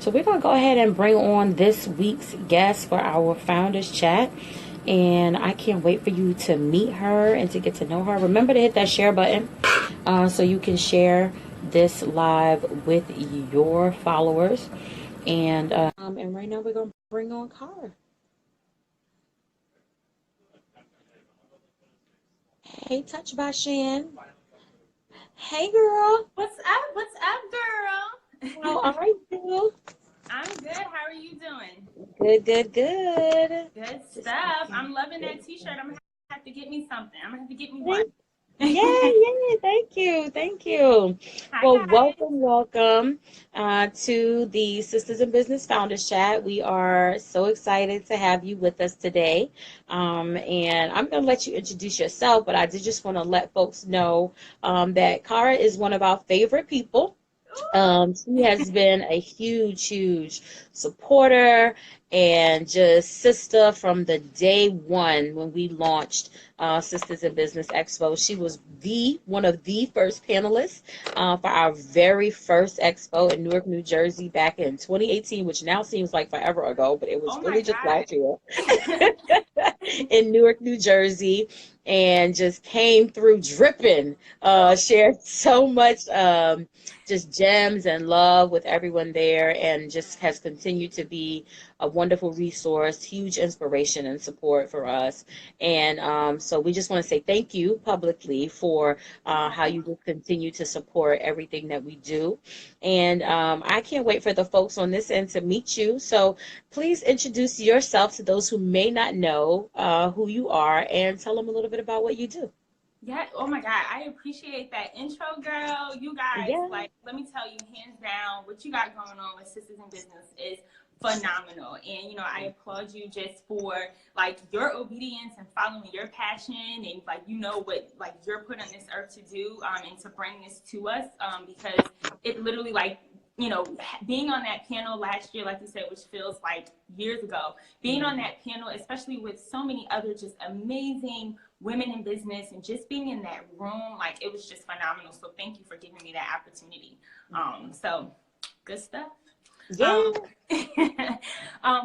So we're going to go ahead and bring on this week's guest for our Founders Chat. And I can't wait for you to meet her and to get to know her. Remember to hit that share button so you can share this live with your followers. And right now we're going to bring on Cara. Hey, Touch by Shan. Hey, girl. What's up? What's up, girl? How are you? I'm good. How are you doing? Good. Good stuff. I'm loving that t-shirt. I'm gonna have to get me something. I'm gonna have to get me one. Yay. Thank you. Hi, Well, guys. welcome to the Sisters in Business Founders Chat. We are so excited to have you with us today. And I'm going to let you introduce yourself, but I did just want to let folks know that Cara is one of our favorite people. She has been a huge supporter and just sister from the day one when we launched Sisters in Business Expo. She was one of the first panelists for our very first expo in Newark, New Jersey back in 2018, which now seems like forever ago, but it was really just last year in Newark, New Jersey. And just came through dripping, shared so much just gems and love with everyone there, and just has continued to be a wonderful resource, huge inspiration and support for us. And so we just want to say thank you publicly for how you will continue to support everything that we do. And I can't wait for the folks on this end to meet you. So please introduce yourself to those who may not know who you are, and tell them a little bit about what you do. Yeah. Oh my God. I appreciate that intro, girl. You guys, Yeah. let me tell you, hands down, what you got going on with Sisters in Business is phenomenal. And, I applaud you just for your obedience and following your passion, and what you're put on this earth to do, and to bring this to us, because it literally being on that panel last year, like you said, which feels like years ago, being on that panel, especially with so many other just amazing women in business, and just being in that room, it was just phenomenal. So thank you for giving me that opportunity. So good stuff. Yeah.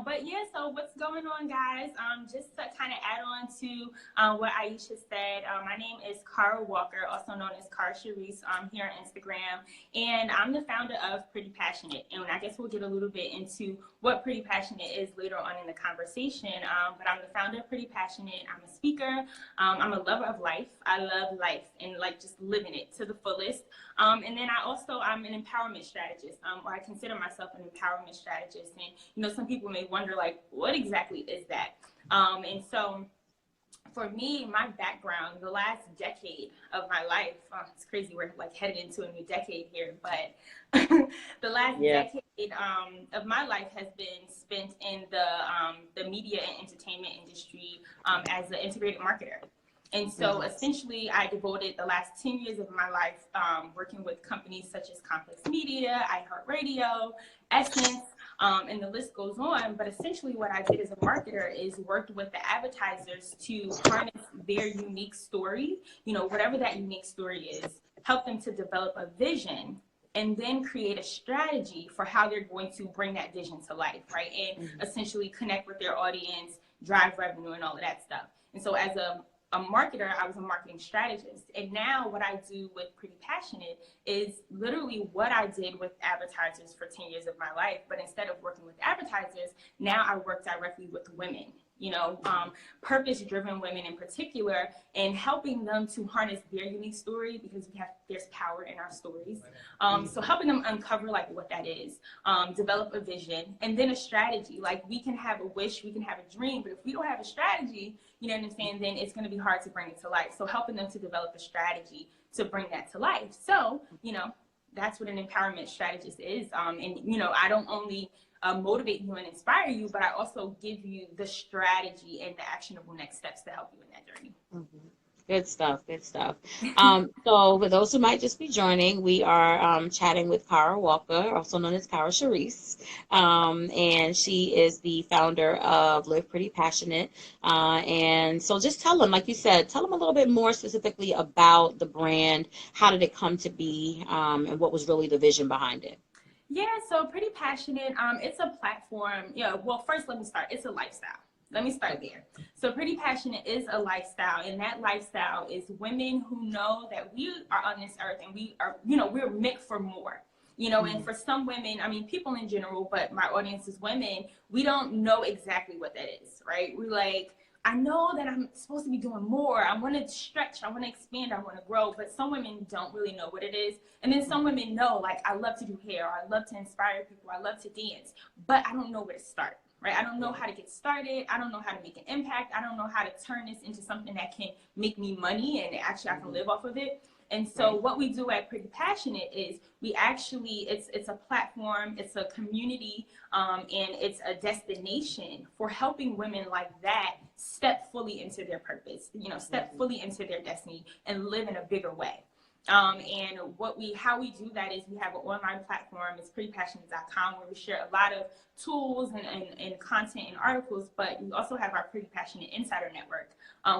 But yeah, so what's going on, guys? Just to kind of add on to what Aisha said, my name is Cara Walker, also known as Cara Sharice, here on Instagram, and I'm the founder of Pretti Passionate. And I guess we'll get a little bit into what Pretti Passionate is later on in the conversation. But I'm the founder of Pretti Passionate. I'm a speaker. I'm a lover of life. I love life and just living it to the fullest. And then I'm an empowerment strategist, or I consider myself an empowerment strategist. And, some people may wonder, what exactly is that? And so for me, my background, the last decade of my life, it's crazy, we're headed into a new decade here, but the last decade of my life has been spent in the media and entertainment industry as an integrated marketer. And so essentially, I devoted the last 10 years of my life working with companies such as Complex Media, iHeartRadio, Essence, and the list goes on. But essentially what I did as a marketer is worked with the advertisers to harness their unique story, whatever that unique story is, help them to develop a vision, and then create a strategy for how they're going to bring that vision to life, right? And essentially connect with their audience, drive revenue, and all of that stuff. And so as a marketer, I was a marketing strategist. And now what I do with Pretti Passionate is literally what I did with advertisers for 10 years of my life. But instead of working with advertisers, now I work directly with women, purpose-driven women in particular, and helping them to harness their unique story, because there's power in our stories. So helping them uncover what that is, develop a vision, and then a strategy. We can have a wish, we can have a dream, but if we don't have a strategy, you know what I'm saying, then it's going to be hard to bring it to life. So helping them to develop a strategy to bring that to life. So, that's what an empowerment strategist is. And, I don't only motivate you and inspire you, but I also give you the strategy and the actionable next steps to help you in that journey. Good stuff. So for those who might just be joining, we are chatting with Cara Walker, also known as Cara Sharice. And she is the founder of Live Pretti Passionate. And so just tell them, like you said, tell them a little bit more specifically about the brand. How did it come to be? And what was really the vision behind it? Yeah, so Pretty Passionate, it's a platform. Yeah, well, first let me start. It's a lifestyle. Let me start there. So Pretty Passionate is a lifestyle, and that lifestyle is women who know that we are on this earth and we are, we're meant for more. And for some women, I mean, people in general, but my audience is women, we don't know exactly what that is, right? We like, I know that I'm supposed to be doing more. I want to stretch. I want to expand. I want to grow. But some women don't really know what it is. And then some women know, like, I love to do hair. Or I love to inspire people. I love to dance. But I don't know where to start, right? I don't know how to get started. I don't know how to make an impact. I don't know how to turn this into something that can make me money and actually I can live off of it. And so what we do at Pretty Passionate is we actually, it's a platform, it's a community, and it's a destination for helping women like that step fully into their purpose, step fully into their destiny and live in a bigger way. And how we do that is we have an online platform. It's prettypassionate.com, where we share a lot of tools and content and articles, but we also have our Pretty Passionate Insider Network,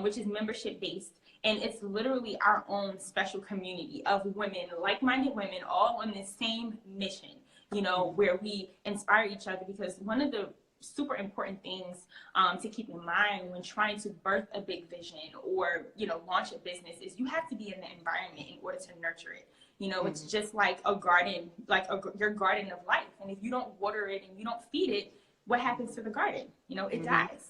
which is membership based. And it's literally our own special community of women, like-minded women, all on the same mission, where we inspire each other. Because one of the super important things to keep in mind when trying to birth a big vision or, launch a business is you have to be in the environment in order to nurture it. It's just like a garden, like your garden of life. And if you don't water it and you don't feed it, what happens to the garden? It dies.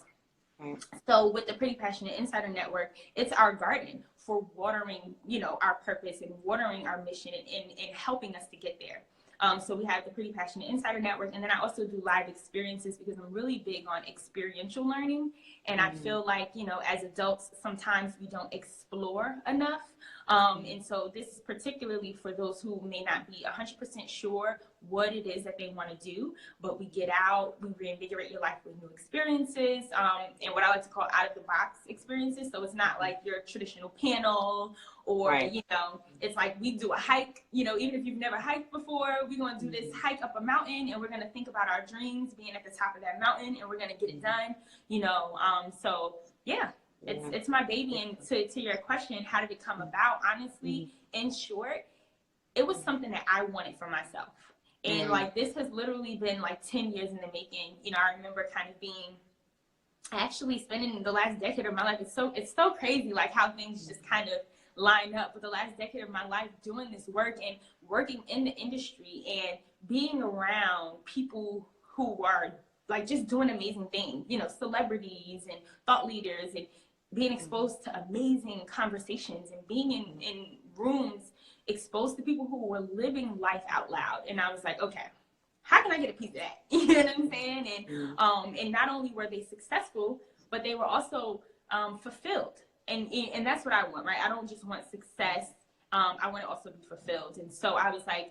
So with the Pretty Passionate Insider Network, it's our garden for watering, our purpose and watering our mission and helping us to get there. So we have the Pretty Passionate Insider Network, and then I also do live experiences because I'm really big on experiential learning. And I feel like, as adults, sometimes we don't explore enough. And so this is particularly for those who may not be 100% sure what it is that they want to do, but we get out, we reinvigorate your life with new experiences, and what I like to call out of the box experiences. So it's not like your traditional panel or, it's like we do a hike, even if you've never hiked before, we're going to do this hike up a mountain and we're going to think about our dreams being at the top of that mountain and we're going to get it done, so yeah. It's my baby. And to your question, how did it come about? Honestly, in short, it was something that I wanted for myself. And like, this has literally been like 10 years in the making. I remember kind of actually spending the last decade of my life. It's so crazy, like how things just kind of line up. But the last decade of my life doing this work and working in the industry and being around people who are like just doing amazing things, celebrities and thought leaders, and being exposed to amazing conversations and being in rooms exposed to people who were living life out loud. And I was like, okay, how can I get a piece of that? You know what I'm saying? And not only were they successful, but they were also fulfilled. And that's what I want, right? I don't just want success. I want to also be fulfilled. And so I was like,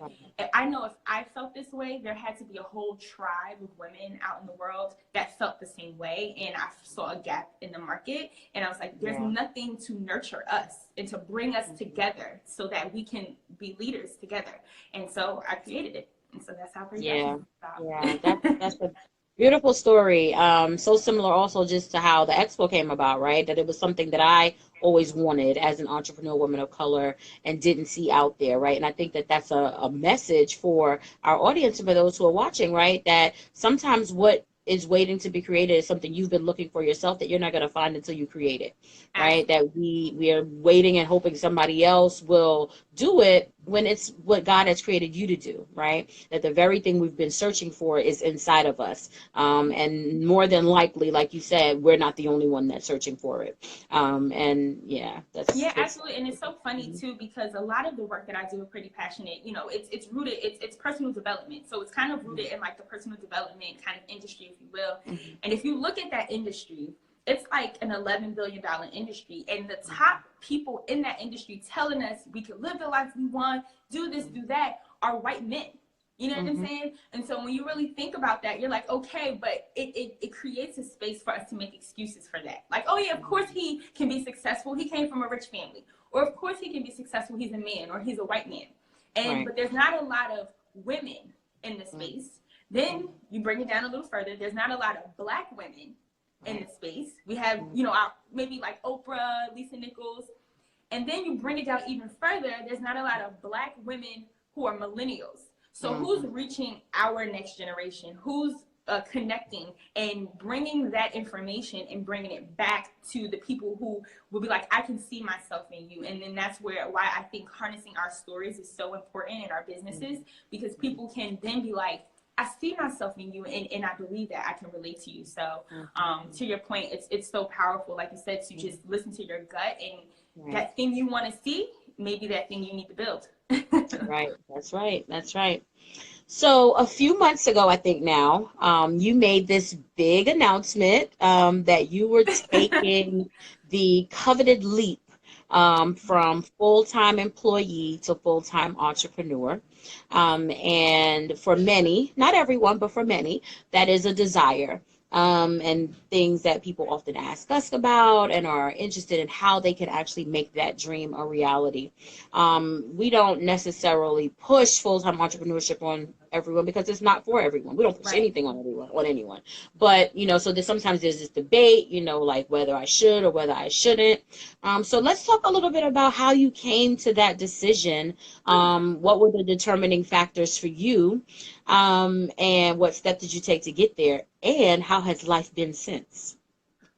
I know if I felt this way, there had to be a whole tribe of women out in the world that felt the same way. And I saw a gap in the market. And I was like, there's nothing to nurture us and to bring us together so that we can be leaders together. And so I created it. And so that's how Pretty Passionate is about. That's a beautiful story. So similar also just to how the expo came about, right? That it was something that I always wanted as an entrepreneur woman of color and didn't see out there, right? And I think that that's a message for our audience and for those who are watching, right? That sometimes what is waiting to be created is something you've been looking for yourself that you're not going to find until you create it, right? That we are waiting and hoping somebody else will do it when it's what God has created you to do, right? That the very thing we've been searching for is inside of us. And more than likely, like you said, we're not the only one that's searching for it. That's absolutely. And it's so funny too, because a lot of the work that I do is Pretty Passionate, it's rooted, it's personal development. So it's kind of rooted in like the personal development kind of industry, if you will. And if you look at that industry, it's like an $11 billion industry. And the top people in that industry telling us we can live the life we want, do this, do that, are white men. You know what I'm saying? And so when you really think about that, you're like, okay, but it creates a space for us to make excuses for that. Like, oh yeah, of course he can be successful. He came from a rich family. Or of course he can be successful. He's a man or he's a white man. And but there's not a lot of women in the space. Then you bring it down a little further. There's not a lot of Black women in the space. We have, our, maybe like Oprah, Lisa Nichols. And then you bring it down even further. There's not a lot of Black women who are millennials. So who's reaching our next generation? Who's connecting and bringing that information and bringing it back to the people who will be like, I can see myself in you. And then that's why I think harnessing our stories is so important in our businesses, because people can then be like, I see myself in you, and I believe that I can relate to you. So to your point, it's so powerful, like you said, to just listen to your gut, and that thing you want to see, maybe that thing you need to build. Right. That's right. That's right. So a few months ago, I think now, you made this big announcement that you were taking the coveted leap from full-time employee to full-time entrepreneur. And for many, not everyone, but for many, that is a desire. And things that people often ask us about and are interested in how they can actually make that dream a reality. We don't necessarily push full-time entrepreneurship on everyone because it's not for everyone. We don't push anything on anyone. But, so sometimes there's this debate, like whether I should or whether I shouldn't. So let's talk a little bit about how you came to that decision. What were the determining factors for you? And what step did you take to get there? And how has life been since?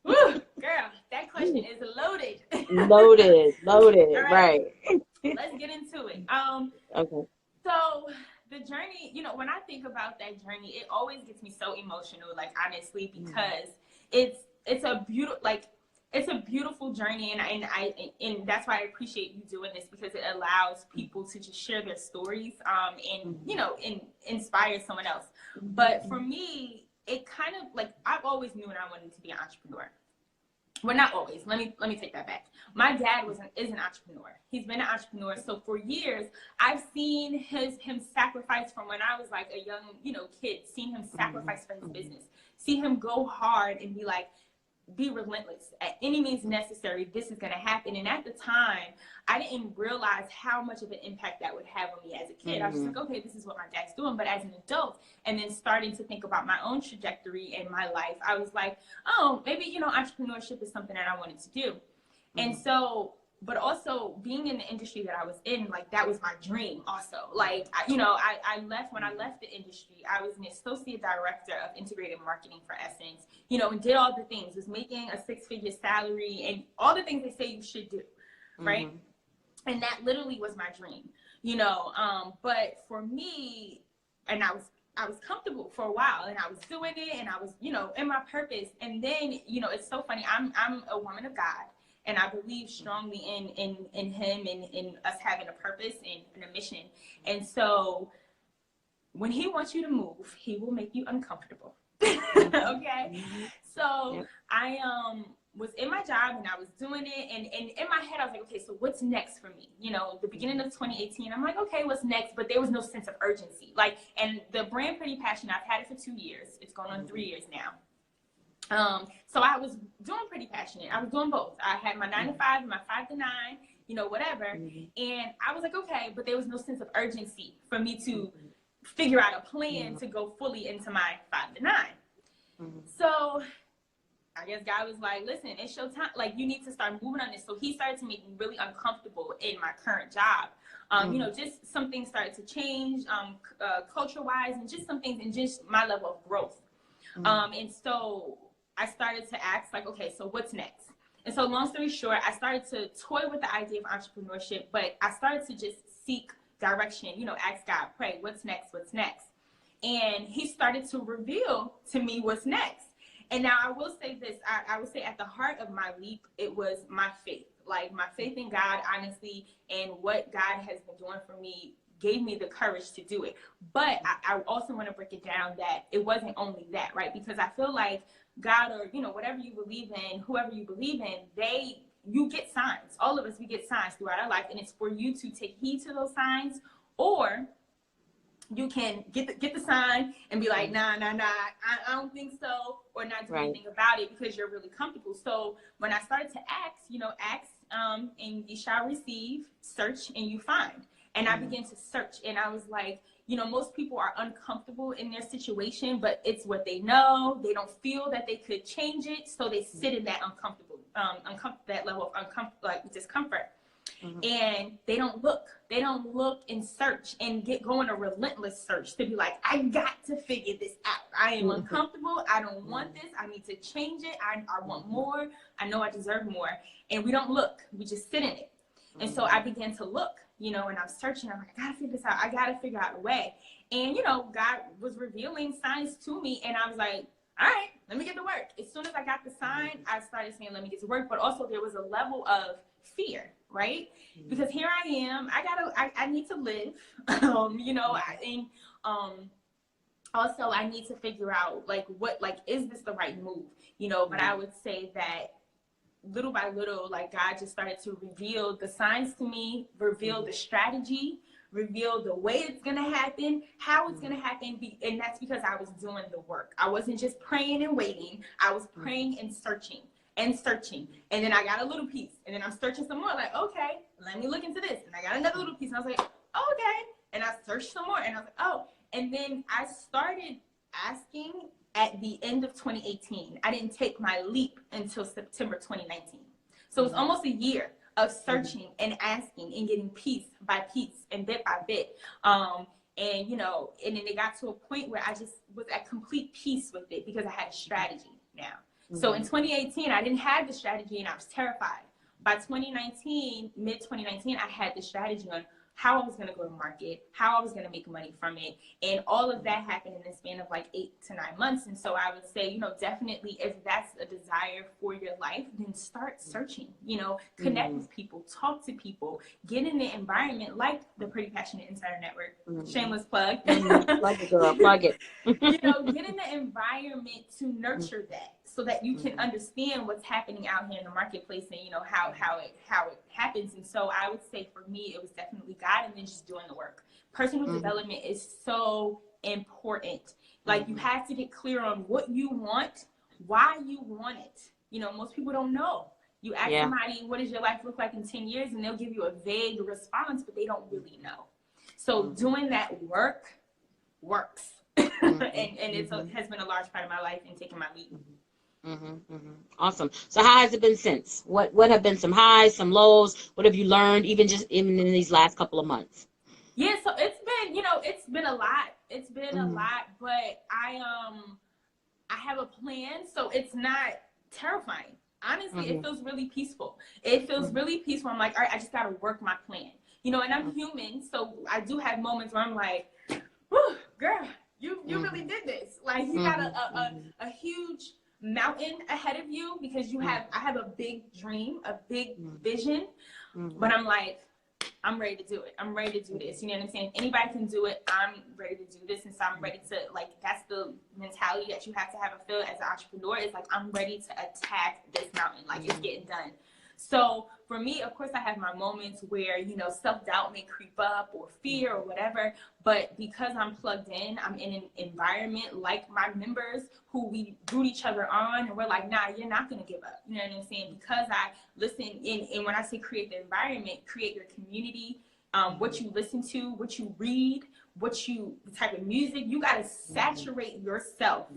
Woo, girl, that question is loaded. Loaded, right. Let's get into it. Okay. So the journey, when I think about that journey, it always gets me so emotional, like honestly, because it's a beautiful journey, and that's why I appreciate you doing this, because it allows people to just share their stories, and inspire someone else. But for me, it kind of like, I've always knew I wanted to be an entrepreneur. Well, not always. Let me take that back. My dad is an entrepreneur. He's been an entrepreneur. So for years, I've seen him sacrifice from when I was like a young, kid, seen him sacrifice for his business, see him go hard and be like, be relentless at any means necessary. This is going to happen. And at the time, I didn't realize how much of an impact that would have on me as a kid. I was just like, okay, this is what my dad's doing. But as an adult, and then starting to think about my own trajectory in my life, I was like, oh, maybe, entrepreneurship is something that I wanted to do. And so, but also being in the industry that I was in, like, that was my dream also. Like, when I left the industry, I was an associate director of integrated marketing for Essence, and did all the things, was making a 6-figure salary and all the things they say you should do, right? And that literally was my dream, but for me, and I was comfortable for a while, and I was doing it, and I was, in my purpose. And then, it's so funny. I'm a woman of God, and I believe strongly in him and in us having a purpose and a mission. And so when he wants you to move, he will make you uncomfortable. Okay. So I was in my job, and I was doing it, and in my head I was like, okay, so what's next for me? The beginning of 2018, I'm like, okay, what's next? But there was no sense of urgency. Like, and the brand Pretti Passionate, I've had it for 2 years. It's going on 3 years now. So I was doing Pretti Passionate. I was doing both. I had my 9 to 5 and my 5 to 9, whatever. And I was like, okay, but there was no sense of urgency for me to figure out a plan to go fully into my 5 to 9. So I guess God was like, listen, it's your time. Like, you need to start moving on this. So he started to make me really uncomfortable in my current job. Just some things started to change, culture-wise, and just some things, and just my level of growth. And so I started to ask, like, okay, so what's next? And so long story short, I started to toy with the idea of entrepreneurship, but I started to just seek direction, ask God, pray, what's next? What's next? And he started to reveal to me what's next. And now I will say this, I would say at the heart of my leap, it was my faith, like my faith in God, honestly, and what God has been doing for me gave me the courage to do it. But I also want to break it down that it wasn't only that, right? Because I feel like God, or, whatever you believe in, whoever you believe in, you get signs. All of us, we get signs throughout our life, and it's for you to take heed to those signs, or you can get the sign and be like, nah, I don't think so, or not do anything about it because you're really comfortable. So when I started to ask, and you shall receive, search and you find. And I began to search, and I was like, most people are uncomfortable in their situation, but it's what they know. They don't feel that they could change it, so they sit in that that level of discomfort. and they don't look. They don't look and search and go on a relentless search to be like, I got to figure this out. I am uncomfortable. I don't want this. I need to change it. I want more. I know I deserve more. And we don't look. We just sit in it. And so I began to look, you know, and I'm searching. I'm like, I gotta figure this out. I gotta figure out a way. And, you know, God was revealing signs to me. And I was like, all right, let me get to work. As soon as I got the sign, I started saying, let me get to work. But also there was a level of fear, right? Because here I am. I need to live, you know, also I need to figure out is this the right move, you know? But I would say that little by little, like God just started to reveal the signs to me, reveal the strategy, reveal the way it's going to happen, how it's going to happen. And that's because I was doing the work. I wasn't just praying and waiting. I was praying and searching. And then I got a little piece, and then I'm searching some more, like, okay, let me look into this. And I got another little piece, and I was like, oh, okay. And I searched some more, and I was like, oh. And then I started asking at the end of 2018. I didn't take my leap until September 2019. So it's almost a year of searching and asking and getting piece by piece and bit by bit. And, you know, and then it got to a point where I just was at complete peace with it because I had a strategy now. So in 2018, I didn't have the strategy and I was terrified. By 2019, mid 2019, I had the strategy on how I was going to go to market, how I was going to make money from it. And all of that happened in the span of like 8 to 9 months. And so I would say, you know, definitely if that's a desire for your life, then start searching, you know, connect with people, talk to people, get in the environment like the Pretti Passionate Insider Network. Shameless plug. Plug it, girl, plug it. You know, get in the environment to nurture that so that you can understand what's happening out here in the marketplace and, you know, how it happens. And so I would say for me, it was definitely God and then just doing the work. Personal development is so important. Like you have to get clear on what you want, why you want it. You know, most people don't know. You ask somebody, what does your life look like in 10 years? And they'll give you a vague response, but they don't really know. So doing that work works. And it has been a large part of my life in taking my lead. Awesome. So how has it been since? What have been some highs, some lows? What have you learned even in these last couple of months? Yeah, so it's been, you know, it's been a lot. It's been a lot, but I have a plan, so it's not terrifying. Honestly, it feels really peaceful. It feels really peaceful. I'm like, all right, I just got to work my plan. You know, and I'm human, so I do have moments where I'm like, whew, girl, you really did this. Like you got a huge mountain ahead of you because I have a big dream, a big vision, but I'm like, I'm ready to do it. I'm ready to do this. You know what I'm saying? Anybody can do it. I'm ready to do this. And so I'm ready to, like, that's the mentality that you have to have a feel as an entrepreneur. Is like, I'm ready to attack this mountain. Like, it's getting done. So for me, of course, I have my moments where, you know, self-doubt may creep up or fear or whatever. But because I'm plugged in, I'm in an environment like my members who we root each other on. And we're like, nah, you're not going to give up. You know what I'm saying? Because I listen in, and when I say create the environment, create your community, what you listen to, what you read, the type of music, you got to saturate yourself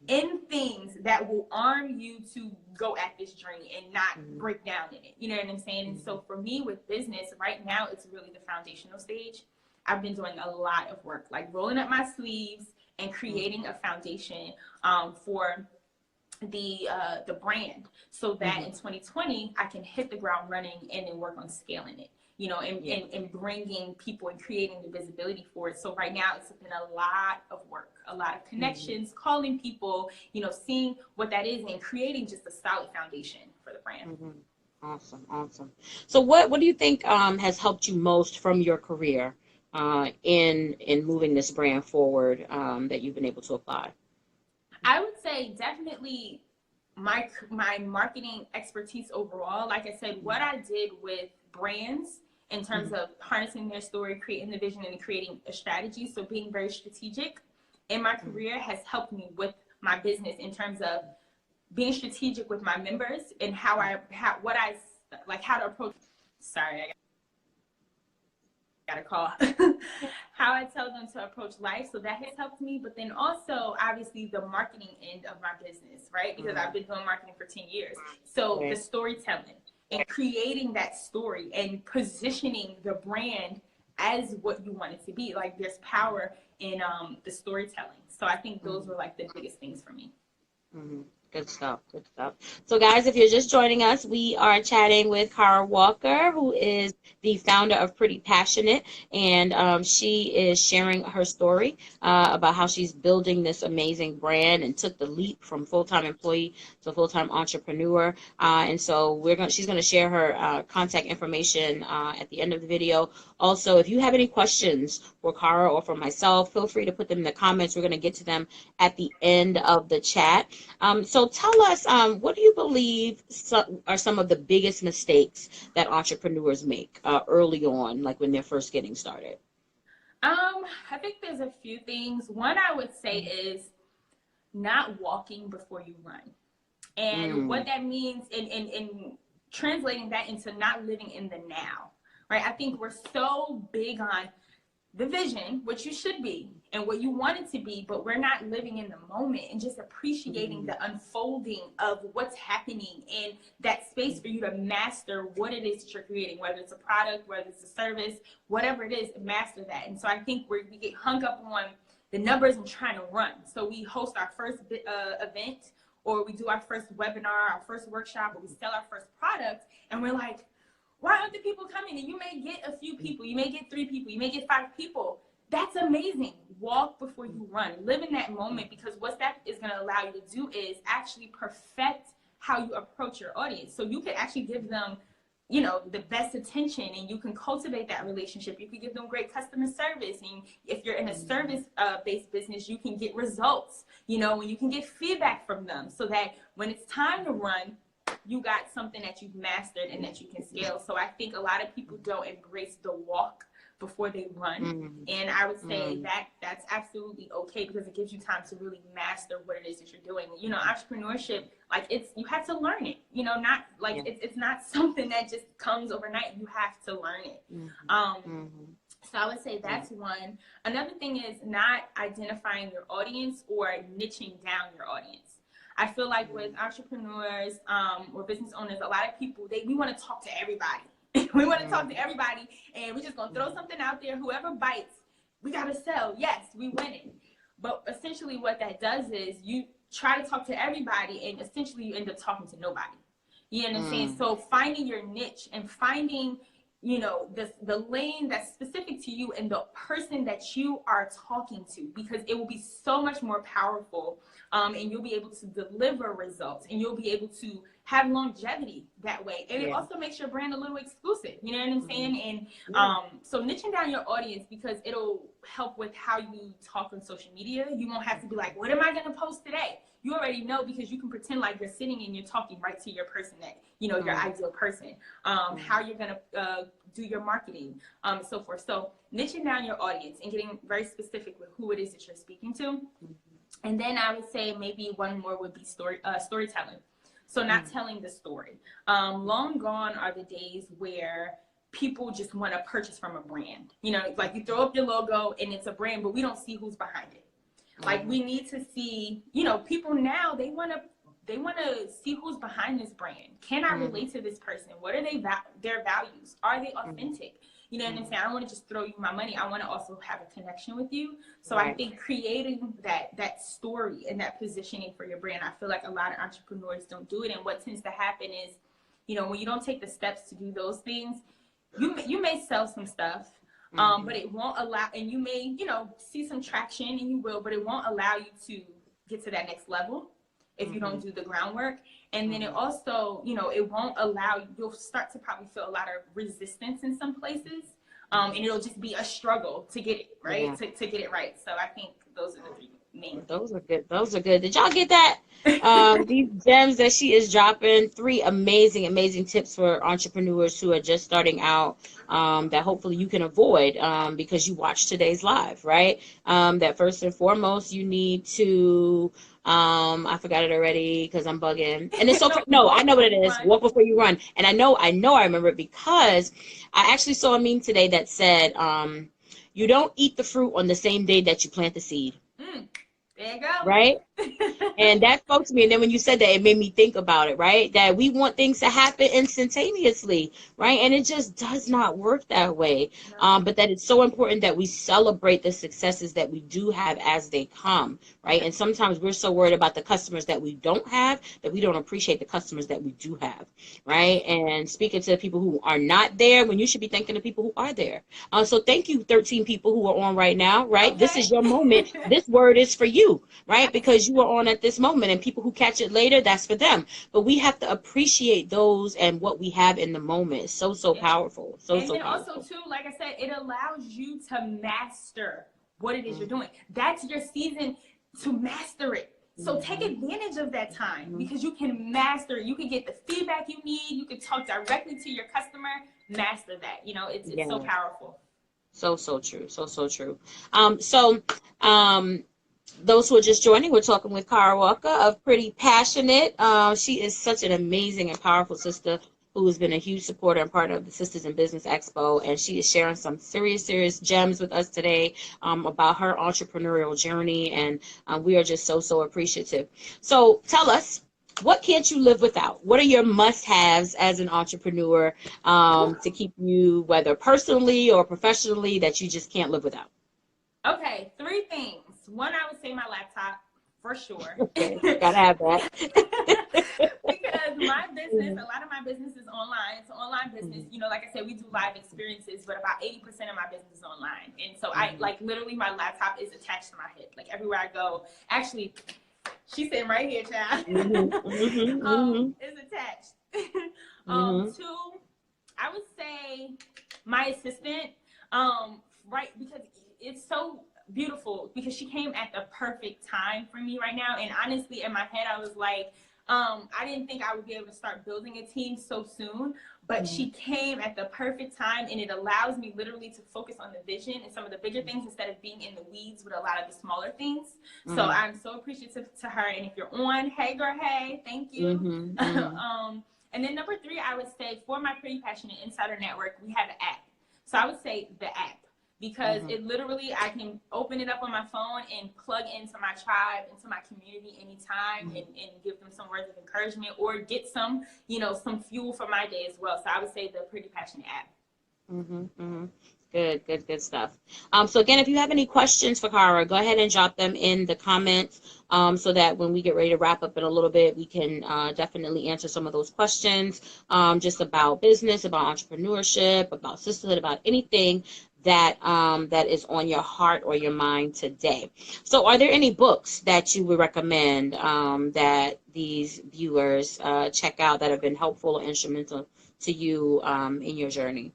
in things that will arm you to go at this journey and not break down in it. You know what I'm saying? And so for me with business right now, it's really the foundational stage. I've been doing a lot of work, like rolling up my sleeves and creating a foundation for the brand so that in 2020, I can hit the ground running and then work on scaling it. You know, and bringing people and creating the visibility for it. So right now, it's been a lot of work, a lot of connections, calling people, you know, seeing what that is and creating just a solid foundation for the brand. Awesome. So what do you think has helped you most from your career in moving this brand forward that you've been able to apply? I would say definitely my marketing expertise overall. Like I said, what I did with brands in terms of harnessing their story, creating the vision, and creating a strategy. So being very strategic in my career has helped me with my business in terms of being strategic with my members and how to approach. Sorry, I got a call. How I tell them to approach life. So that has helped me. But then also, obviously, the marketing end of my business, right? Because I've been doing marketing for 10 years. So the storytelling. and creating that story and positioning the brand as what you want it to be. Like there's power in the storytelling. So I think those were like the biggest things for me. Mm-hmm. Good stuff. Good stuff. So, guys, if you're just joining us, we are chatting with Cara Walker, who is the founder of Pretti Passionate, and she is sharing her story about how she's building this amazing brand and took the leap from full-time employee to full-time entrepreneur. And so she's gonna share her contact information at the end of the video. Also, if you have any questions for Cara or for myself, feel free to put them in the comments. We're gonna get to them at the end of the chat. So tell us, what do you believe are some of the biggest mistakes that entrepreneurs make early on, like when they're first getting started? I think there's a few things. One I would say is not walking before you run. And what that means in translating that into not living in the now, right? I think we're so big on the vision, which you should be, and what you want it to be, but we're not living in the moment and just appreciating the unfolding of what's happening in that space for you to master what it is that you're creating, whether it's a product, whether it's a service, whatever it is, master that. And so I think we get hung up on the numbers and trying to run. So we host our first event, or we do our first webinar, our first workshop, or we sell our first product, and we're like, why aren't the people coming? And you may get a few people, you may get 3 people, you may get 5 people. That's amazing. Walk before you run. Live in that moment, because what that is going to allow you to do is actually perfect how you approach your audience. So you can actually give them, you know, the best attention, and you can cultivate that relationship. You can give them great customer service. And if you're in a service-based business, you can get results, you know, and you can get feedback from them, so that when it's time to run, you got something that you've mastered and that you can scale. So I think a lot of people don't embrace the walk before they run. And I would say that that's absolutely okay, because it gives you time to really master what it is that you're doing. You know, entrepreneurship, like you have to learn it, you know, not like it's not something that just comes overnight. You have to learn it. So I would say that's one. Another thing is not identifying your audience or niching down your audience. I feel like with entrepreneurs or business owners, a lot of people, we want to talk to everybody. We want to talk to everybody, and we're just going to throw something out there. Whoever bites, we got to sell. Yes, we win it. But essentially what that does is you try to talk to everybody, and essentially you end up talking to nobody. You know what I'm saying? So finding your niche and finding, you know, the lane that's specific to you and the person that you are talking to, because it will be so much more powerful, and you'll be able to deliver results, and you'll be able to have longevity that way. And it also makes your brand a little exclusive, you know what I'm saying? And so niching down your audience, because it'll help with how you talk on social media. You won't have to be like, what am I going to post today? You already know, because you can pretend like you're sitting and you're talking right to your person, that, you know, your ideal person, how you're going to do your marketing, so forth. So niching down your audience and getting very specific with who it is that you're speaking to. And then I would say maybe one more would be storytelling. So not telling the story. Long gone are the days where people just want to purchase from a brand. You know, like you throw up your logo and it's a brand, but we don't see who's behind it. Like we need to see, you know, people now, they want to see who's behind this brand. Can I relate to this person? What are their values? Are they authentic? You know what I'm saying? I don't want to just throw you my money. I want to also have a connection with you. So I think creating that story and that positioning for your brand, I feel like a lot of entrepreneurs don't do it. And what tends to happen is, you know, when you don't take the steps to do those things, you may sell some stuff, but it won't allow, and you may, you know, see some traction, and you will, but it won't allow you to get to that next level if you don't do the groundwork. And then it also, you know, it won't allow you, you'll start to probably feel a lot of resistance in some places. And it'll just be a struggle to get it right, to get it right. So I think those are the 3 main. Those are good. Those are good. Did y'all get that? These gems that she is dropping, 3 amazing, amazing tips for entrepreneurs who are just starting out, that hopefully you can avoid, because you watched today's live, right? That first and foremost, you need to, I forgot it already because I'm bugging. And it's okay. No, I know what it is. Walk before you run. And I know I remember it, because I actually saw a meme today that said, you don't eat the fruit on the same day that you plant the seed. There you go. right? And that spoke to me. And then when you said that, it made me think about it, right? That we want things to happen instantaneously, right? And it just does not work that way. No. But that it's so important that we celebrate the successes that we do have as they come, right? And sometimes we're so worried about the customers that we don't have that we don't appreciate the customers that we do have, right? And speaking to the people who are not there when you should be thanking the people who are there. So thank you, 13 people who are on right now, right? This Okay. is your moment. This word is for you, right? Because you are on at this moment, and people who catch it later, that's for them. But we have to appreciate those and what we have in the moment. It's so, so Yeah. powerful. So, And so then also powerful. too, like I said, it allows you to master what it is you're doing. That's your season to master it. So take advantage of that time because you can master it. You can get the feedback you need. You can talk directly to your customer. Master that. You know, it's so Yeah. powerful. So, so true. So, so true. Those who are just joining, we're talking with Cara Walker of Pretti Passionate. She is such an amazing and powerful sister who has been a huge supporter and partner of the Sisters in Business Expo, and she is sharing some serious, serious gems with us today about her entrepreneurial journey, and we are just so, so appreciative. So tell us, what can't you live without? What are your must-haves as an entrepreneur to keep you, whether personally or professionally, that you just can't live without? Okay, 3 things. One, I would say my laptop for sure. Okay, gotta have that. Because my business, a lot of my business is online. It's online business. You know, like I said, we do live experiences, but about 80% of my business is online. And so I like literally my laptop is attached to my hip. Like everywhere I go. Actually, she's sitting right here, child. It's attached. Two, I would say my assistant, right, because it's so beautiful because she came at the perfect time for me right now. And honestly, in my head, I was like, I didn't think I would be able to start building a team so soon, but she came at the perfect time, and it allows me literally to focus on the vision and some of the bigger things instead of being in the weeds with a lot of the smaller things. So I'm so appreciative to her. And if you're on, hey girl, hey, thank you. And then number 3, I would say for my Pretti Passionate Insider Network, we have an app. So I would say the app. Because it literally, I can open it up on my phone and plug into my tribe, into my community anytime and give them some words of encouragement or get some, you know, some fuel for my day as well. So I would say the Pretti Passionate app. Good, good, good stuff. So again, if you have any questions for Cara, go ahead and drop them in the comments so that when we get ready to wrap up in a little bit, we can definitely answer some of those questions just about business, about entrepreneurship, about sisterhood, about anything that that is on your heart or your mind today. So are there any books that you would recommend that these viewers check out that have been helpful or instrumental to you in your journey?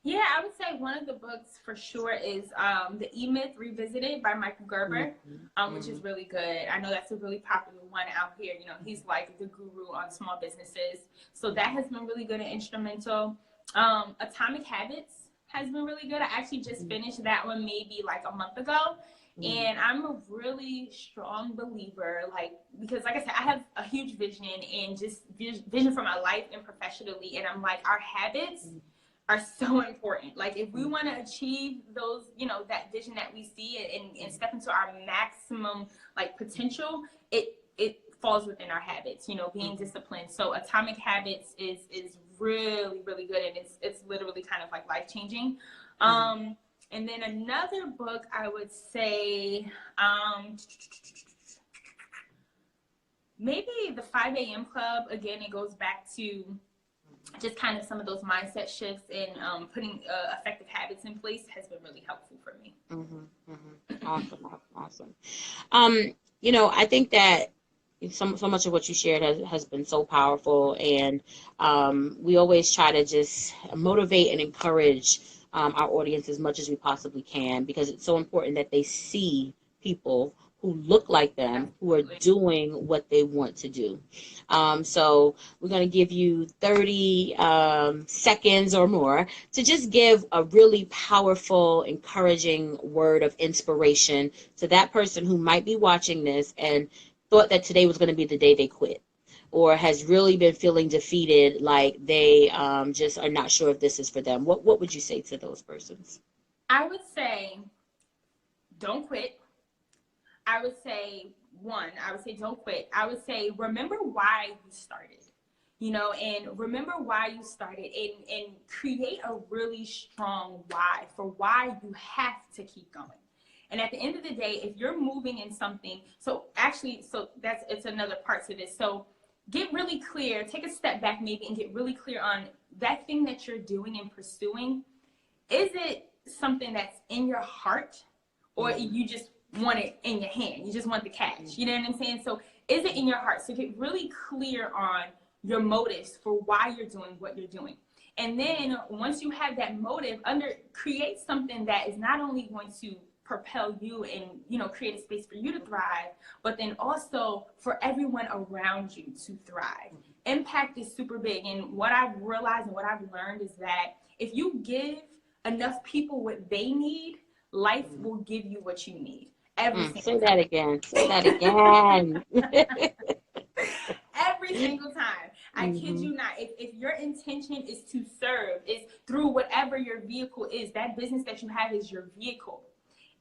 Yeah, I would say one of the books for sure is The E-Myth Revisited by Michael Gerber, which is really good. I know that's a really popular one out here. You know, he's like the guru on small businesses. So that has been really good and instrumental. Atomic Habits has been really good. I actually just finished that one maybe like a month ago. And I'm a really strong believer, like, because like I said, I have a huge vision and just vision for my life and professionally. And I'm like, our habits are so important. Like if we want to achieve those, you know, that vision that we see and step into our maximum like potential, it falls within our habits, you know, being disciplined. So Atomic Habits is really, really good. And it's literally kind of like life-changing. And then another book I would say, maybe the 5 a.m. Club. Again, it goes back to just kind of some of those mindset shifts and putting effective habits in place has been really helpful for me. Awesome. You know, I think that so much of what you shared has been so powerful, and we always try to just motivate and encourage our audience as much as we possibly can, because it's so important that they see people who look like them, who are doing what they want to do. So we're going to give you 30 seconds or more to just give a really powerful, encouraging word of inspiration to that person who might be watching this and thought that today was going to be the day they quit, or has really been feeling defeated, like they just are not sure if this is for them. What would you say to those persons? I would say, don't quit. I would say, don't quit. I would say, remember why you started, and remember why you started, and create a really strong why for why you have to keep going. And at the end of the day, if you're moving in something, it's another part to this. So get really clear, take a step back maybe and get really clear on that thing that you're doing and pursuing. Is it something that's in your heart, or you just want it in your hand? You just want the cash. You know what I'm saying? So is it in your heart? So get really clear on your motives for why you're doing what you're doing. And then once you have that motive, create something that is not only going to propel you and create a space for you to thrive, but then also for everyone around you to thrive. Impact is super big. And what I've realized and what I've learned is that if you give enough people what they need, life will give you what you need. Say that again. Say that again. Every single time. I kid you not. If your intention is to serve, is through whatever your vehicle is, that business that you have is your vehicle.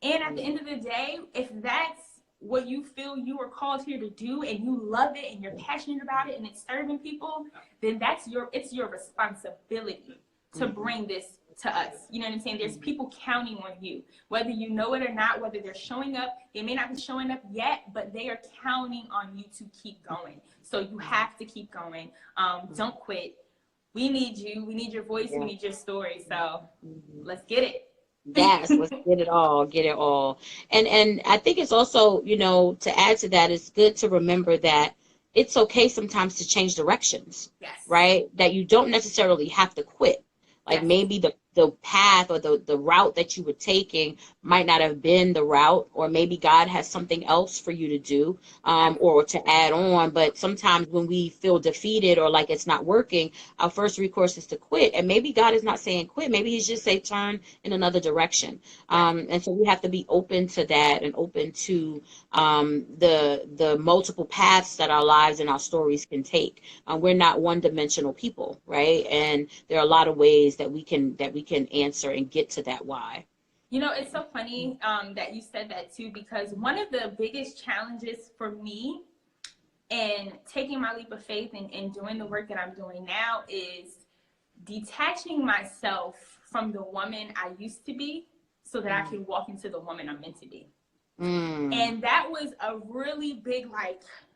And at the end of the day, if that's what you feel you are called here to do, and you love it and you're passionate about it and it's serving people, then it's your responsibility to bring this to us. You know what I'm saying? There's people counting on you, whether you know it or not, whether they're showing up. They may not be showing up yet, but they are counting on you to keep going. So you have to keep going. Don't quit. We need you. We need your voice. We need your story. So let's get it. Yes, let's get it all, get it all. And I think it's also, to add to that, it's good to remember that it's okay sometimes to change directions. Yes. Right? That you don't necessarily have to quit. Like maybe the path or the route that you were taking might not have been the route, or maybe God has something else for you to do, or to add on. But sometimes when we feel defeated or like it's not working, our first recourse is to quit. And maybe God is not saying quit. Maybe he's just saying turn in another direction. And so we have to be open to that and open to the multiple paths that our lives and our stories can take. We're not one-dimensional people, right? And there are a lot of ways that we can answer and get to that why. It's so funny that you said that too, because one of the biggest challenges for me in taking my leap of faith and doing the work that I'm doing now is detaching myself from the woman I used to be so that I can walk into the woman I'm meant to be. And that was a really big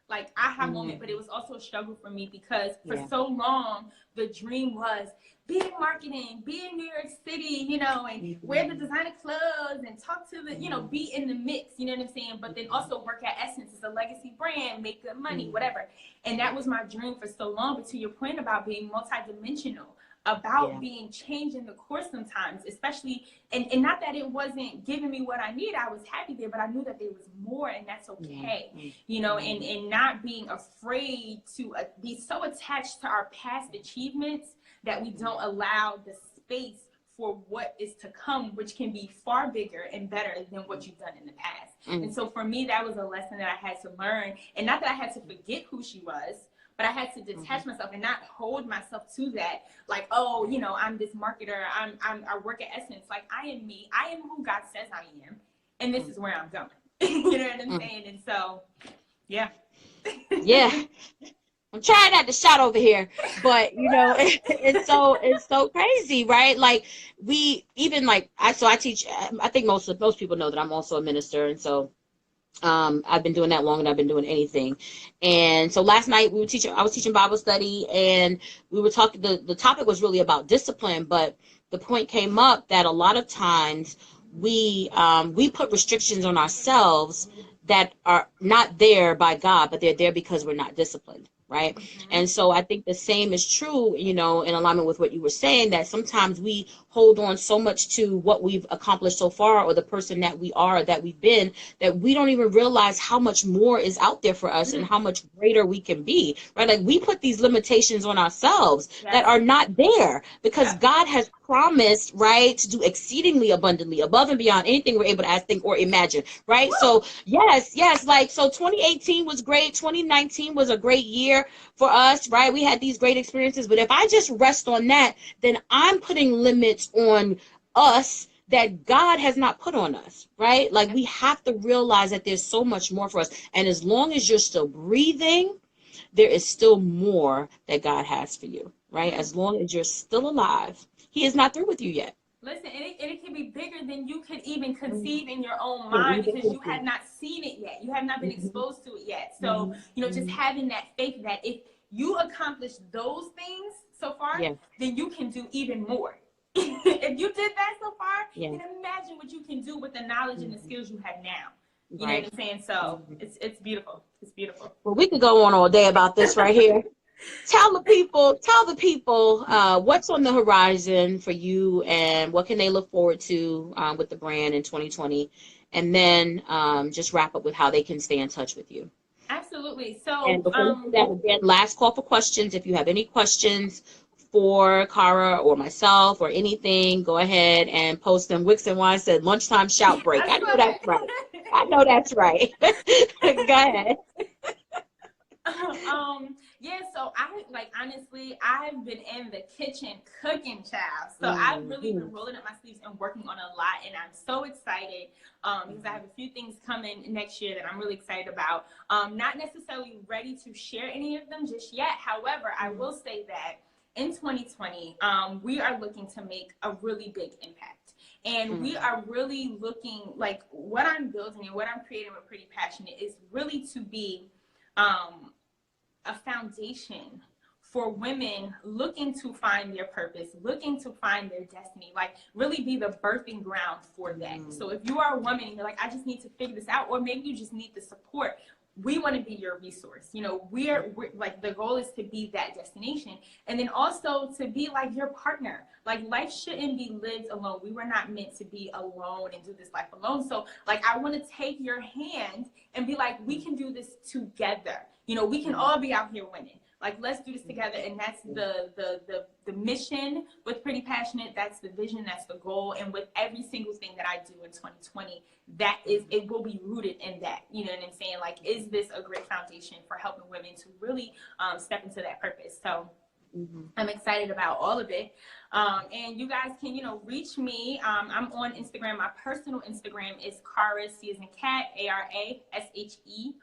like aha moment, but it was also a struggle for me because for so long the dream was be in marketing, be in New York City, and wear the designer clothes and talk to the, be in the mix, you know what I'm saying? But then also work at Essence. It's a legacy brand, make good money, whatever. And that was my dream for so long. But to your point about being multidimensional, about being changing the course sometimes, especially, and not that it wasn't giving me what I need. I was happy there, but I knew that there was more, and that's okay, and not being afraid to be so attached to our past achievements that we don't allow the space for what is to come, which can be far bigger and better than what you've done in the past. And so for me, that was a lesson that I had to learn, and not that I had to forget who she was, but I had to detach myself and not hold myself to that. Like, oh, I'm this marketer. I work at Essence. Like, I am me. I am who God says I am, and this is where I'm going. You know what I'm saying? And so, yeah. Yeah. I'm trying not to shout over here, but it's so crazy, right? Like I teach. I think most people know that I'm also a minister, and so I've been doing that longer than I've been doing anything. And so last night I was teaching Bible study, and we were talking, the topic was really about discipline, but the point came up that a lot of times we put restrictions on ourselves that are not there by God, but they're there because we're not disciplined. Right. And so I think the same is true, in alignment with what you were saying, that sometimes we hold on so much to what we've accomplished so far, or the person that we are, that we've been, that we don't even realize how much more is out there for us and how much greater we can be. Right. Like we put these limitations on ourselves that are not there because God has promised, right, to do exceedingly abundantly above and beyond anything we're able to ask, think, or imagine. Right. So yes. So 2018 was great. 2019 was a great year for us, right? We had these great experiences, but if I just rest on that, then I'm putting limits on us that God has not put on us, right? Like we have to realize that there's so much more for us. And as long as you're still breathing, there is still more that God has for you, right? As long as you're still alive, He is not through with you yet. Listen, and it can be bigger than you could even conceive in your own Can mind even because you have conceive. not seen it yet. You have not been Mhm, exposed to it yet. So, mhm, you know, just mhm. having that faith that if you accomplish those things so far, Yeah, then you can do even more. If you did that so far, yeah. then imagine what you can do with the knowledge and the Mhm. skills you have now. You know what Right. I'm saying? So Mhm. it's beautiful. It's beautiful. Well, we could go on all day about this right here. Tell the people what's on the horizon for you and what can they look forward to with the brand in 2020, and then just wrap up with how they can stay in touch with you. Absolutely. And So, before we do that, again, last call for questions. If you have any questions for Cara or myself or anything, go ahead and post them. Wix and Wine said lunchtime shout break. I I know that's right. saw I know that's right. Go ahead. yeah, so I like honestly, I've been in the kitchen cooking, child. So I've really Mhm. been rolling up my sleeves and working on a lot, and I'm so excited because I have a few things coming next year that I'm really excited about. Not necessarily ready to share any of them just yet. However, I will say that in 2020, we are looking to make a really big impact. And we Mhm. are really looking like what I'm building and what I'm creating with Pretty Passionate is really to be um, a foundation for women looking to find their purpose, looking to find their destiny, like really be the birthing ground for that. So if you are a woman and you're like, I just need to figure this out, or maybe you just need the support, we want to be your resource. You know, we're like, the goal is to be that destination, and then also to be like your partner. Like life shouldn't be lived alone. We were not meant to be alone and do this life alone. So like I want to take your hand and be like, we can do this together. You know, we can all be out here winning. Like let's do this together. And that's the mission with Pretty Passionate. That's the vision, that's the goal. And with every single thing that I do in 2020, that is, it will be rooted in that. You know what I'm saying? Like, is this a great foundation for helping women to really step into that purpose? So I'm excited about all of it. And you guys can, you know, reach me. I'm on Instagram. My personal Instagram is Cara, C as in cat, ARASHERICE.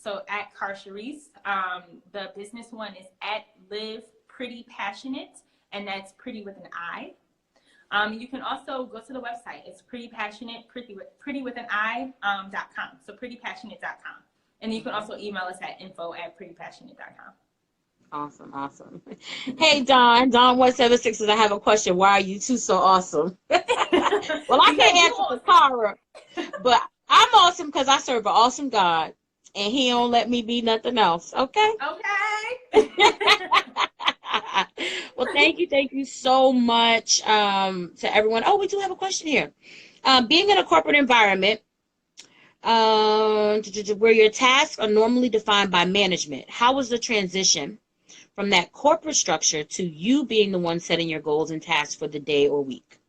So at Cara Sharice. The business one is at Live Pretty Passionate, and that's pretty with an I. You can also go to the website. It's Pretty Passionate, pretty with an I.com. So prettypassionate.com. And you can also email us at info@prettypassionate.com. Awesome, awesome. Hey, Don 176 says, I have a question. Why are you two so awesome? Well, I Because can't you answer for awesome. Cara, but I'm awesome because I serve an awesome God, and He don't let me be nothing else. Okay. Okay. Well, thank you so much to everyone. Oh, we do have a question here. Being in a corporate environment, where your tasks are normally defined by management, how was the transition from that corporate structure to you being the one setting your goals and tasks for the day or week?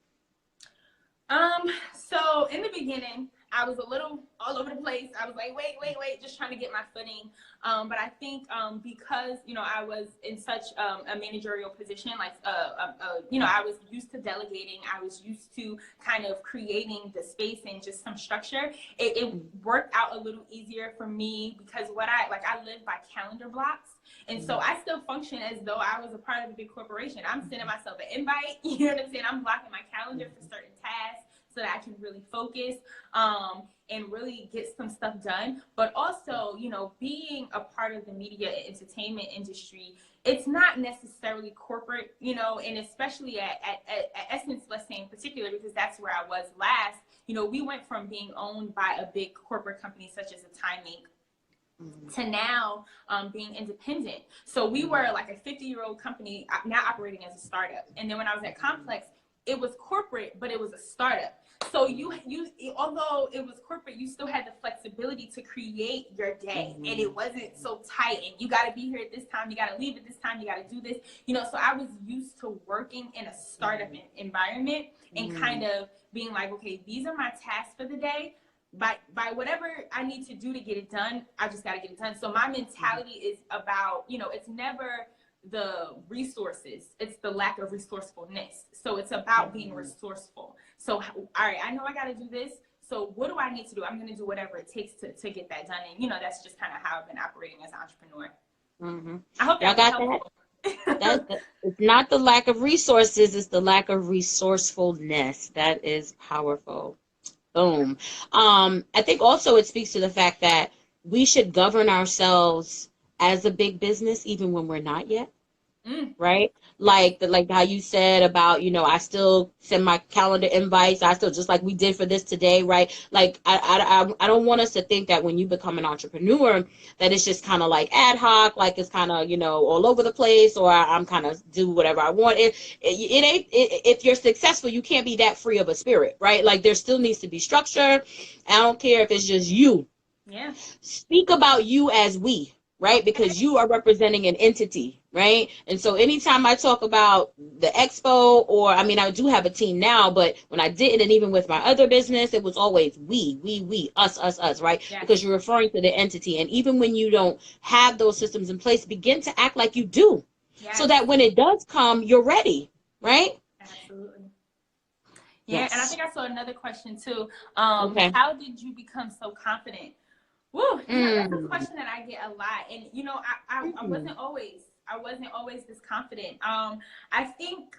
So in the beginning, I was a little all over the place. I was like, wait, just trying to get my footing. But I think because, you know, I was in such a managerial position, like, you know, I was used to delegating. I was used to kind of creating the space and just some structure. It worked out a little easier for me because I live by calendar blocks. And so I still function as though I was a part of a big corporation. I'm sending myself an invite. You know what I'm saying? I'm blocking my calendar for certain tasks so that I can really focus and really get some stuff done. But also, you know, being a part of the media and entertainment industry, it's not necessarily corporate, you know, and especially at Essence, let's say in particular, because that's where I was last. You know, we went from being owned by a big corporate company such as a Time Inc. to now being independent. So we were like a 50-year-old company now operating as a startup. And then when I was at Complex, it was corporate, but it was a startup. So you although it was corporate, you still had the flexibility to create your day, and it wasn't so tight. And you got to be here at this time, you got to leave at this time, you got to do this. You know, so I was used to working in a startup environment and kind of being like, okay, these are my tasks for the day. By whatever I need to do to get it done, I just got to get it done. So my mentality is about, you know, it's never the resources. It's the lack of resourcefulness. So it's about being resourceful. So, all right, I know I got to do this. So what do I need to do? I'm going to do whatever it takes to get that done. And, you know, that's just kind of how I've been operating as an entrepreneur. Mm-hmm. I hope Y'all that was got helpful. it's not the lack of resources, it's the lack of resourcefulness. That is powerful. Boom. I think also it speaks to the fact that we should govern ourselves as a big business even when we're not yet. Right? Like how you said about, you know, I still send my calendar invites. I still, just like we did for this today, right? Like I don't want us to think that when you become an entrepreneur that it's just kind of like ad hoc, like it's kind of, you know, all over the place, or I'm kind of do whatever I want. It ain't if you're successful, you can't be that free of a spirit, right? Like there still needs to be structure. I don't care if it's just you. Yeah. Speak about you as we, right? Because you are representing an entity, right? And so anytime I talk about the expo, or I mean, I do have a team now, but when I didn't, and even with my other business, it was always we, us, right? Yes. Because you're referring to the entity. And even when you don't have those systems in place, begin to act like you do. Yes. So that when it does come, you're ready, right? Absolutely. Yeah, Yes. and I think I saw another question too. Okay. How did you become so confident? Woo, you know, that's a question that I get a lot. And you know, I wasn't always this confident. I think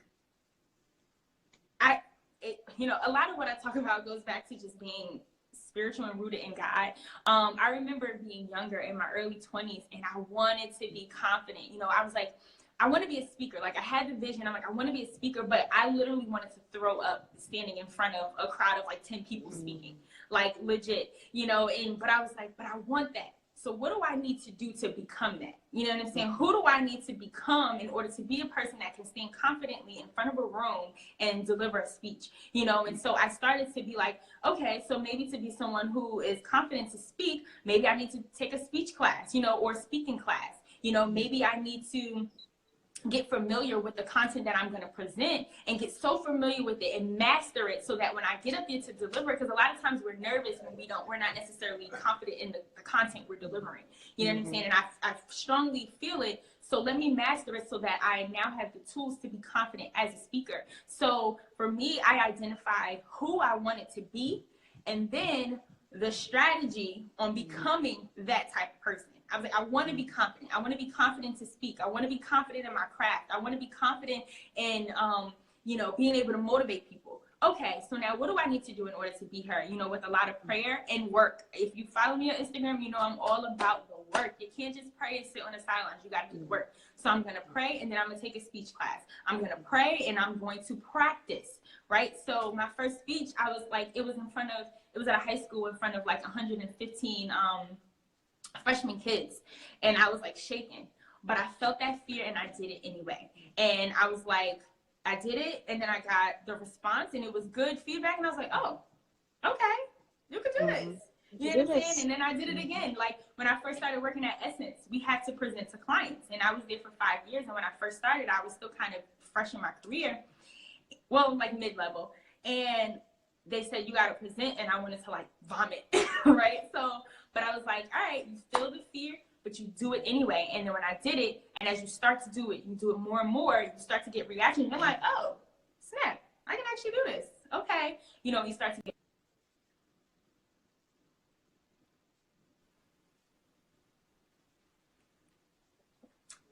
you know, a lot of what I talk about goes back to just being spiritual and rooted in God. I remember being younger in my early 20s, and I wanted to be confident. You know, I was like, I want to be a speaker. Like I had the vision. I'm like, I want to be a speaker, but I literally wanted to throw up standing in front of a crowd of like 10 people speaking, like legit, you know, but I was like, but I want that. So what do I need to do to become that? You know what I'm saying? Who do I need to become in order to be a person that can stand confidently in front of a room and deliver a speech? You know, and so I started to be like, okay, so maybe to be someone who is confident to speak, maybe I need to take a speech class, you know, or speaking class. You know, maybe I need to get familiar with the content that I'm going to present and get so familiar with it and master it so that when I get up there to deliver, because a lot of times we're nervous when we're not necessarily confident in the content we're delivering. You know what I'm saying? And I strongly feel it. So let me master it so that I now have the tools to be confident as a speaker. So for me, I identified who I wanted to be and then the strategy on becoming that type of person. I was like, I want to be confident. I want to be confident to speak. I want to be confident in my craft. I want to be confident in, you know, being able to motivate people. Okay, so now what do I need to do in order to be her? You know, with a lot of prayer and work. If you follow me on Instagram, you know I'm all about the work. You can't just pray and sit on the sidelines. You got to do the work. So I'm going to pray, and then I'm going to take a speech class. I'm going to pray, and I'm going to practice, right? So my first speech, I was like, it was at a high school in front of like 115 freshman kids, and I was like shaking, but I felt that fear and I did it anyway. And I was like, I did it, and then I got the response and it was good feedback, and I was like, oh, okay, you could do this. You know what I'm saying? And then I did it again. Like when I first started working at Essence, we had to present to clients, and I was there for 5 years. And when I first started, I was still kind of fresh in my career, well, like mid-level, and they said you got to present, and I wanted to like vomit, right? So, but I was like, all right, you feel the fear, but you do it anyway. And then when I did it, and as you start to do it, you do it more and more, you start to get reactions. You're like, oh, snap, I can actually do this. Okay. You know, you start to get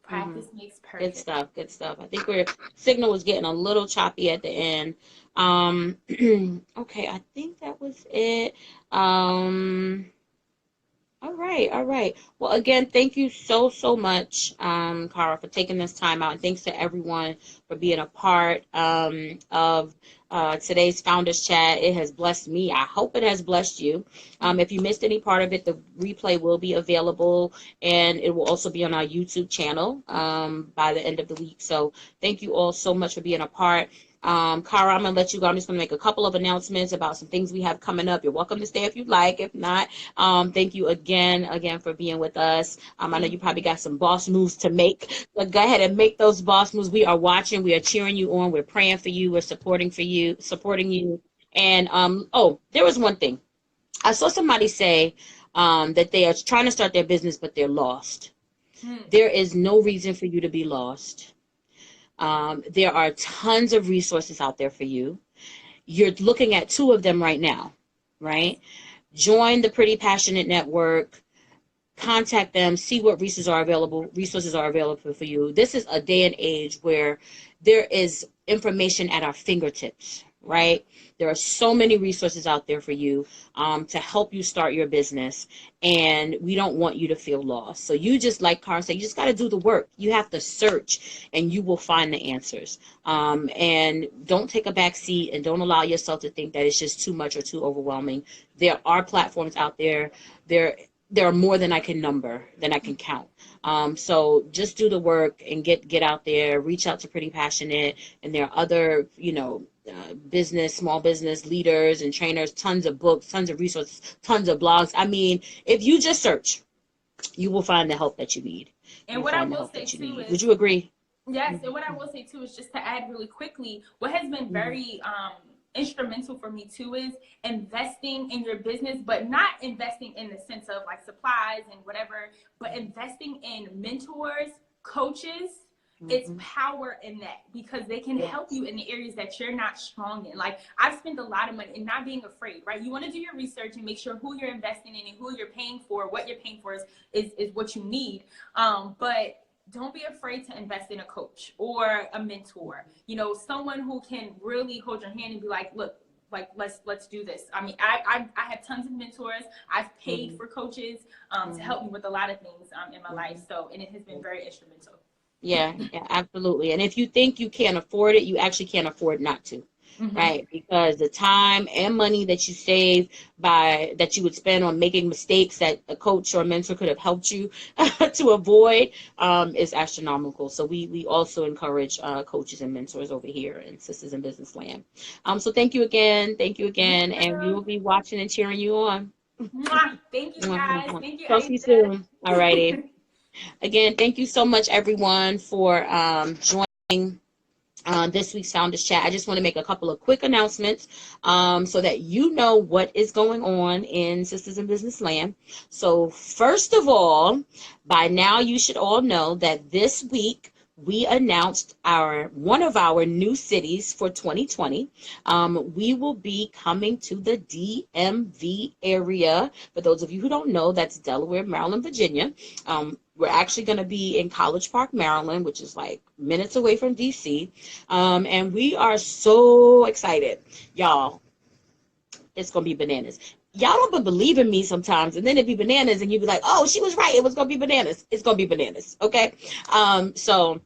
practice makes perfect. Good stuff. I think our signal was getting a little choppy at the end. Okay, I think that was it. All right. Well, again, thank you so much, Cara, for taking this time out. And thanks to everyone for being a part of today's Founders Chat. It has blessed me. I hope it has blessed you. If you missed any part of it, the replay will be available, and it will also be on our YouTube channel by the end of the week. So thank you all so much for being a part. Cara, I'm going to let you go. I'm just going to make a couple of announcements about some things we have coming up. You're welcome to stay if you'd like. If not, thank you again for being with us. I know you probably got some boss moves to make, but go ahead and make those boss moves. We are watching. We are cheering you on. We're praying for you. We're supporting you. And, there was one thing. I saw somebody say that they are trying to start their business, but they're lost. There is no reason for you to be lost. There are tons of resources out there for you. You're looking at two of them right now, right? Join the Pretti Passionate Network. Contact them, see what resources are available for you. This is a day and age where there is information at our fingertips, right? There are so many resources out there for you to help you start your business, and we don't want you to feel lost. So you just, like Cara said, you just got to do the work. You have to search, and you will find the answers. And don't take a back seat, and don't allow yourself to think that it's just too much or too overwhelming. There are platforms out there. There are more than I can count. So just do the work and get out there, reach out to Pretti Passionate, and there are other, small business leaders and trainers, tons of books, tons of resources, tons of blogs. I mean, if you just search, you will find the help that you need. And what I will say too is, would you agree? Yes, and what I will say too is, just to add really quickly, what has been very instrumental for me too is investing in your business, but not investing in the sense of like supplies and whatever, but investing in mentors, coaches. It's power in that, because they can help you in the areas that you're not strong in. Like, I've spent a lot of money and not being afraid, right? You want to do your research and make sure who you're investing in and who you're paying for, what you're paying for is what you need. But don't be afraid to invest in a coach or a mentor, someone who can really hold your hand and be like, look, like, let's do this. I mean, I have tons of mentors. I've paid for coaches to help me with a lot of things in my life. So, and it has been very instrumental. Yeah, absolutely. And if you think you can't afford it, you actually can't afford not to. Right? Because the time and money that you save that you would spend on making mistakes that a coach or a mentor could have helped you to avoid is astronomical. So we also encourage coaches and mentors over here in Sisters in Business Land. So thank you again, and we will be watching and cheering you on. Thank you, guys. Thank you, Talk to you Aisha. soon. All righty. Again, thank you so much, everyone, for joining this week's Founders Chat. I just want to make a couple of quick announcements so that you know what is going on in Sisters in Business Land. So first of all, by now you should all know that this week we announced one of our new cities for 2020. We will be coming to the DMV area. For those of you who don't know, that's Delaware, Maryland, Virginia. We're actually going to be in College Park, Maryland, which is like minutes away from DC. And we are so excited. Y'all, it's going to be bananas. Y'all don't believe in me sometimes, and then it'd be bananas, and you'd be like, oh, she was right. It was going to be bananas. It's going to be bananas, okay? So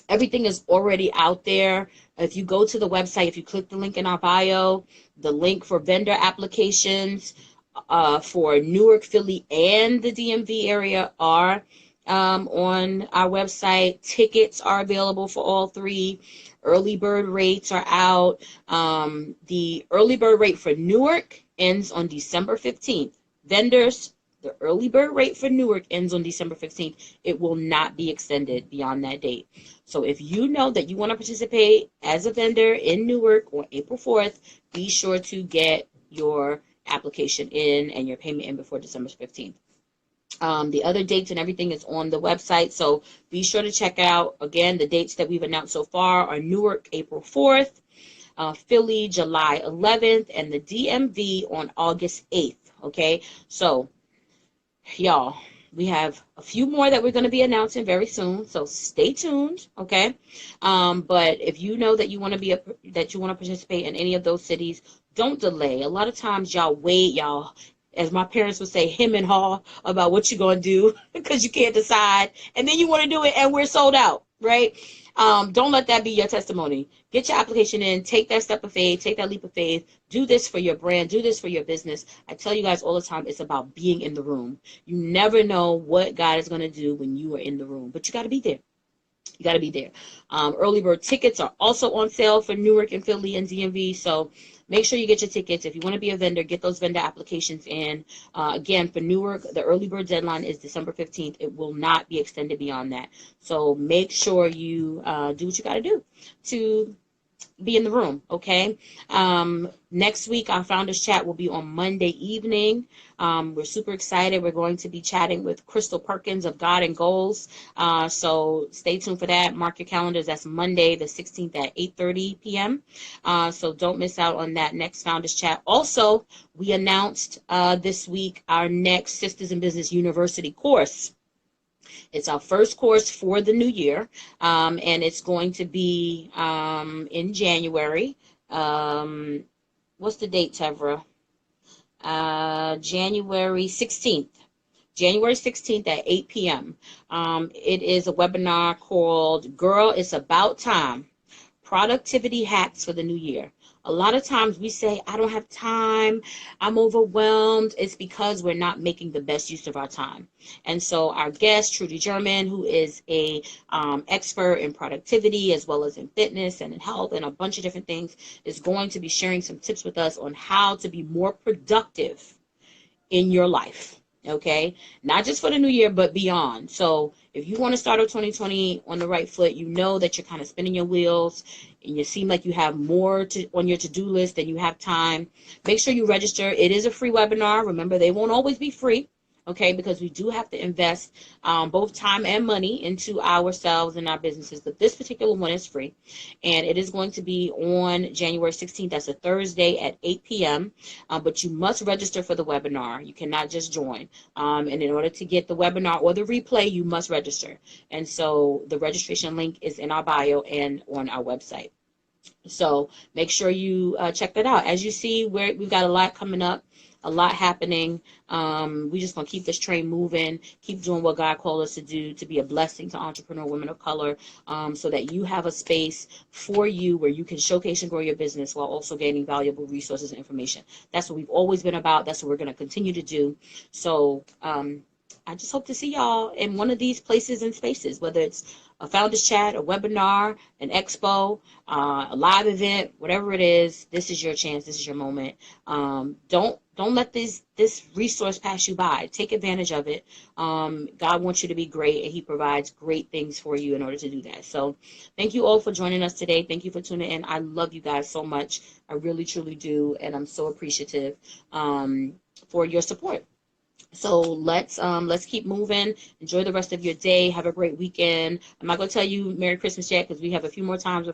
everything is already out there. If you go to the website, if you click the link in our bio, the link for vendor applications for Newark, Philly, and the DMV area are on our website. Tickets are available for all three. Early bird rates are out. The early bird rate for Newark ends on December 15th. Vendors, the early bird rate for Newark ends on December 15th. It will not be extended beyond that date. So if you know that you want to participate as a vendor in Newark on April 4th, be sure to get your application in and your payment in before December 15th. The other dates and everything is on the website, so be sure to check out. Again, the dates that we've announced so far are Newark, April 4th, Philly, July 11th, and the DMV on August 8th, okay? So, y'all, we have a few more that we're going to be announcing very soon, so stay tuned, okay? But if you know that you want to participate in any of those cities, don't delay. A lot of times y'all wait, as my parents would say, hem and haw about what you're going to do because you can't decide, and then you want to do it and we're sold out, right? Don't let that be your testimony. Get your application in, take that step of faith, take that leap of faith, do this for your brand, do this for your business. I tell you guys all the time, it's about being in the room. You never know what God is going to do when you are in the room, but you got to be there. You got to be there. Early bird tickets are also on sale for Newark and Philly and DMV, so make sure you get your tickets. If you want to be a vendor, get those vendor applications in. Again, for Newark, the early bird deadline is December 15th. It will not be extended beyond that. So make sure you do what you got to do to be in the room, okay? Next week, our Founders Chat will be on Monday evening. We're super excited. We're going to be chatting with Crystal Perkins of God and Goals. So stay tuned for that. Mark your calendars. That's Monday the 16th at 8:30 p.m. So don't miss out on that next Founders Chat. Also, we announced this week our next Sisters in Business University course. It's our first course for the new year, and it's going to be in January. What's the date, Tevra? January 16th. January 16th at 8 p.m. It is a webinar called Girl, It's About Time. Productivity hacks for the new year. A lot of times we say, I don't have time, I'm overwhelmed. It's because we're not making the best use of our time. And so our guest, Trudy German, who is a expert in productivity as well as in fitness and in health and a bunch of different things, is going to be sharing some tips with us on how to be more productive in your life. Okay, not just for the new year, but beyond. So if you want to start 2020 on the right foot, you know that you're kind of spinning your wheels and you seem like you have more on your to-do list than you have time. Make sure you register. It is a free webinar. Remember, they won't always be free. Okay, because we do have to invest both time and money into ourselves and our businesses. But this particular one is free. And it is going to be on January 16th. That's a Thursday at 8 p.m. But you must register for the webinar. You cannot just join. And in order to get the webinar or the replay, you must register. And so the registration link is in our bio and on our website. So make sure you check that out. As you see, we've got a lot coming up. A lot happening. We just gonna keep this train moving, keep doing what God called us to do, to be a blessing to entrepreneur women of color, so that you have a space for you where you can showcase and grow your business while also gaining valuable resources and information. That's what we've always been about. That's what we're gonna continue to do. So I just hope to see y'all in one of these places and spaces, whether it's a Founders Chat, a webinar, an expo, a live event, whatever it is. This is your chance. This is your moment. Don't let this resource pass you by. Take advantage of it. God wants you to be great, and He provides great things for you in order to do that. So thank you all for joining us today. Thank you for tuning in. I love you guys so much. I really, truly do, and I'm so appreciative for your support. So let's keep moving. Enjoy the rest of your day. Have a great weekend. I'm not going to tell you Merry Christmas yet because we have a few more times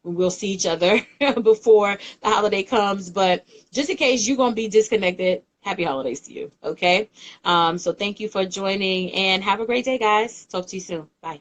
when we'll see each other before the holiday comes. But just in case you're going to be disconnected, happy holidays to you. Okay. So thank you for joining and have a great day, guys. Talk to you soon. Bye.